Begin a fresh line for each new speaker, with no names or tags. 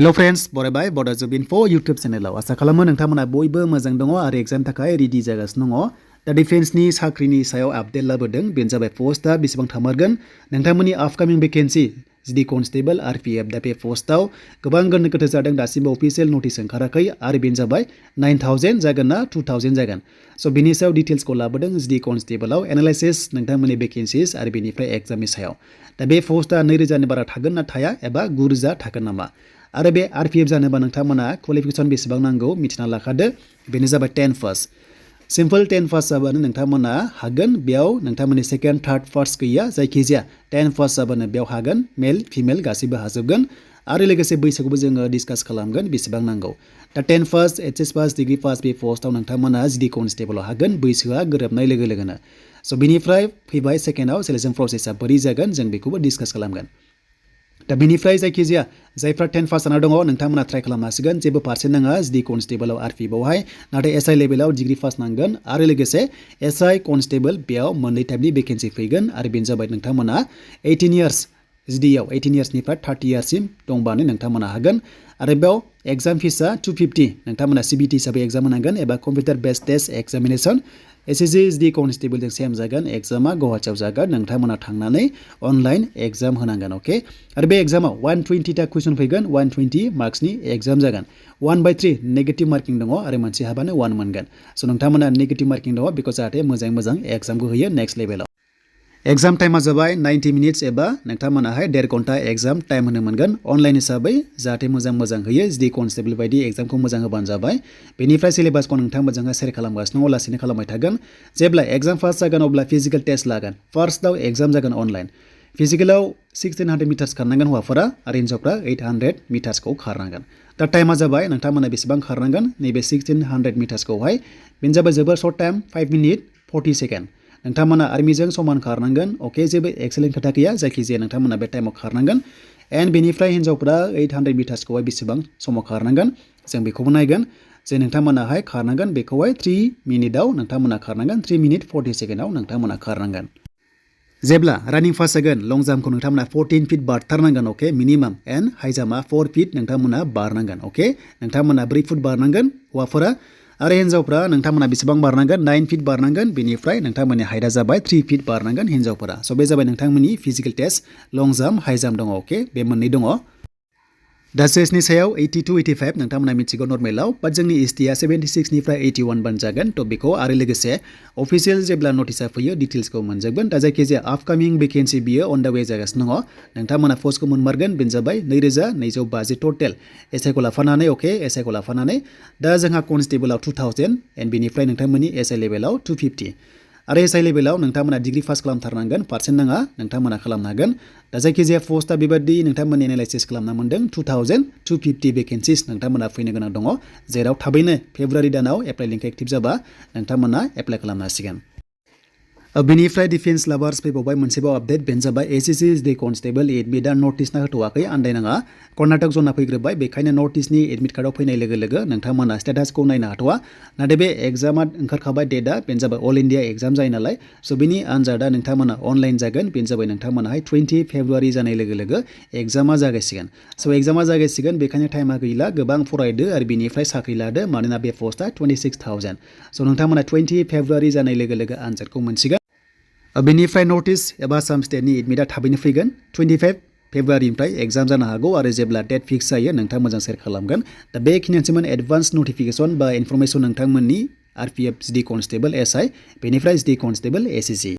Hello friends, बरायबाय Bodo Sub Info YouTube channel आसा खालामो नोंथांमोना बयबो मोजां दङ आरो एग्जाम थाखाय रेडि जागासिनो दङ। दा डिफेन्सनि साख्रिनि सायाव आपडेट लाबोदों बेनो जाबाय पोस्टआ बेसेबां थामारगोन नोंथांमोननि आपकामिं भेकेन्सि जिदि कनस्टेबल आरपीएफ दा बे पोस्टआव गोबां गोनो गोथो जादों दासिमबो अफिसियेल नटिस ओंखाराखै आरो बेनो जाबाय 9000 जागोन ना 2000 जागोन। स' बिनि सायाव डिटेल्सखौ लाबोदों जिदि कनस्टेबलाव एनालाइसिस नोंथांमोननि भेकेन्सिस आरो बेनिफ्राय एग्जामनि सायाव। दा बे पोस्टआ 2000 नि बारा थागोन ना थाया एबा 9000 थागोन नामा? आरो बे आरपीएफ जानोबा नोंथांमोना क्वालिफिकेशन बेसेबां नांगौ मिथिना लाखादो बेनो जाबाय 10 पास। सिम्पल 10 पास जाबानो नोंथांमोना हागोन बेयाव नोंथांमोननि सेकेन्ड थार्ड फार्स्ट गैया जायखिजाया 10 पास जाबानो बेयाव हागोन मेल फिमेल गासिबो हाजोबगोन आरो लोगोसे बैसोखौबो जोङो डिसकास खालामगोन बेसेबां नांगौ। दा 10 pass HS pass degree pass बे पोस्टआव नोंथांमोना जिदि कनस्टेबलाव हागोन बैसोआ गोरोबनाय लोगो लोगोनो। स' बिनिफ्राय फैबाय सेकेन्डआव सिलेक्शन प्रसेसआ बोरै जागोन जों बेखौबो डिसकास खालामगोन। दा बिनिफ्राय जायखिजाया जायफ्रा 10 पास जाना दङ नोंथांमोना ट्राइ खालामनो हासिगोन जेबो पार्सेन्ट नाङा जिदि कनस्टेबलाव आरपीएफआवहाय नाथाय एसआई लेभेलाव डिग्री पास नांगोन आरो लोगोसे एसआई कनस्टेबल बेयाव मोननै टाइपनि भेकेन्सि फैगोन आरो बेनो जाबाय नोंथांमोना 18 इयार्स जिदियाव 18 इयार्सनिफ्राय 30 इयार्ससिम दंबानो नोंथांमोना हागोन आरो बेयाव एग्जाम फिसआ 250 नोंथांमोना सीबीटी हिसाबै एग्जाम होनांगोन एबा computer based test examination SSC जिदि कनस्टेबलजों सेम जागोन एग्जामा गुवाहाटीआव जागोन नोंथांमोना थांनानै अनलाइन एग्जाम होनांगोन अके आरो बे एग्जामाव 120 टा कुइसन फैगोन 120 मार्क्सनि एग्जाम जागोन 1/3 नेगेटिभ मार्किं दङ आरो मोनसे हाबानो 1 मोनगोन। स' नोंथांमोना नेगेटिभ मार्किं दङ बेखौ जाहाथे मोजां एग्जामखौ होयो नेक्स्ट लेभेलाव। एग्जाम टाइमा जाबाय 90 मिनिट्स एबा नोंथांमोनाहाय 1.5 घन्टा एग्जाम टाइम होनो मोनगोन अनलाइन हिसाबै जाहाथे मोजां होयो जिदि कनस्टेबल बायदि एग्जामखौ मोजां होबानो जाबाय। बेनिफ्राय सिलेबासखौ नोंथां मोजाङै शेयार खालामगासिनो दङ लासैनो खालामबाय थागोन। जेब्ला एग्जाम पास जागोन अब्ला फिजिकेल टेस्ट लागोन फार्स्टआव एग्जाम जागोन अनलाइन फिजिकेलाव 1600 मिटार्स खारनांगन हौवाफोरा आरो हिन्जावफ्रा 800 मिटार्सखौ खारनांगोन। दा टाइमा जाबाय नोंथांमोना बेसेबां खारनांगोन नैबे 1600 मिटार्सखौहाय बेनो जाबाय जोबोर सर्ट टाइम 5 मिनिट 40 सेकेन्ड नोंथांमोना आर्मिजों समान खारनांगोन अके जेबो एक्सेलेन्ट खोथा गैया जायखिजाया नोंथांमोना बे टाइमाव खारनांगोन एन्ड बेनिफ्राय हिन्जावफ्रा 800 मिटार्सखौहाय बेसेबां समाव खारनांगोन जों बेखौबो नायगोन जे नोंथांमोनाहाय खारनांगोन बेखौहाय 3 मिनिटआव नोंथांमोना खारनांगोन 3 मिनिट 40 सेकेन्डआव नोंथांमोना खारनांगन। जेब्ला रानिं फास्ट जागोन लं जाम्पखौ नोंथांमोना 14 फिट बारथारनांगोन अके मिनिमाम एन्ड हाइ जाम्पआ 4 फिट नोंथांमोना बारनांगोन अके नोंथांमोना 4 फुट बारनांगोन हौवाफोरा आरो हिन्जावफ्रा नोंथांमोना बेसेबां बारनांगोन 9 फिट बारनांगोन बेनिफ्राय नोंथांमोननि हाइटआ जाबाय 3 फिट बारनांगोन हिन्जावफोरा। स' बे जाबाय नोंथांमोननि physical test long jump high jump दङ अके बे मोननै दङ। दा सेसनि सायाव 82 85 नोंथांमोना मिथिगौ नर्मेलाव बाट जोंनि एसटिआ 76 निफ्राय 81 बान जागोन थ' बेखौ आरो लोगोसे अफिसियेल जेब्ला नटिसआ फैयो डिटेल्सखौ मोनजोबगोन। दा जायखिजाया आपकामिं भेकेन्सि बियो अन द वे जागासिनो दङ नोंथांमोना पस्टखौ मोनमारगोन बेनो जाबाय 2250 टटेल एसआइखौ लाफानानै अके एसआइखौ लाफानानै दा जोंहा कनस्टेबलाव 2000 एन्ड बेनिफ्राय नोंथांमोननि एसआइ लेभेलाव 250 आरो एसआइ लेभेलाव नोंथांमोना डिग्री पास खालामथारनांगोन पार्सेन्ट नाङा नोंथांमोना खालामनो हागोन। दा जायखिजाया पस्टआ बेबायदि नोंथांमोननि एनालाइसिस खालामना मोनदों 2250 भेकेन्सिस नोंथांमोना फैनो गोनां दङ जेराव थाबैनो फेब्रुवारि दानाव एप्लाइ लिंक एक्टिभ जाबा नोंथांमोना एप्लाइ खालामनो हासिगोन। बेनिफ्राय डिफेन्स लाभार्स फैबावबाय मोनसेबाव आपडेट बेनो जाबाय एसएससी जिदि कनस्टेबल एडमिटआ नर्थ इस्टना होथ'वाखै आन्दायनाङा कर्नाटक ज'ना फैग्रोबाय बेखायनो नर्थ इस्टनि एडमिट कार्डआव फैनाय लोगो लोगो नोंथांमोना स्टेटासखौ नायनो हाथ'वा नाथाय बे एग्जामा ओंखारखाबाय डेटआ बेनो जाबाय अल इन्डिया एग्जाम जायो नालाय स' बिनि आनजादा नोंथांमोना अनलाइन जागोन बेनो जाबाय नोंथांमोनाहाय 20 फेब्रुवारि जानाय लोगो लोगो एग्जामा जागायसिगोन। स' एग्जामा जागायसिगोन बेखायनो टाइमा गैला गोबां फरायदो आरो बिनिफ्राय साख्रि लादो मानोना बे पस्टआ 26,000 स' नोंथांमोना 20 फेब्रुवारि जानाय लोगो लोगो आनजादखौ मोनसिगोन। बेनिफ्राय नर्थ इस्ट एबा आसाम स्टेटनि एडमिटआ थाबैनो फैगोन 25 फेब्रुवारिनिफ्राय एग्जाम जानो हागौ आरो जेब्ला डेट फिक्स जायो नोंथां मोजां शेयार खालामगोन। दा बेखिनियानोसैमोन एडभान्स नटिफिकेसन बा इनफरमेसन नोंथांमोननि आरपीएफ जिदि कनस्टेबल एसआई बेनिफ्राय जिदि कनस्टेबल एसएससी।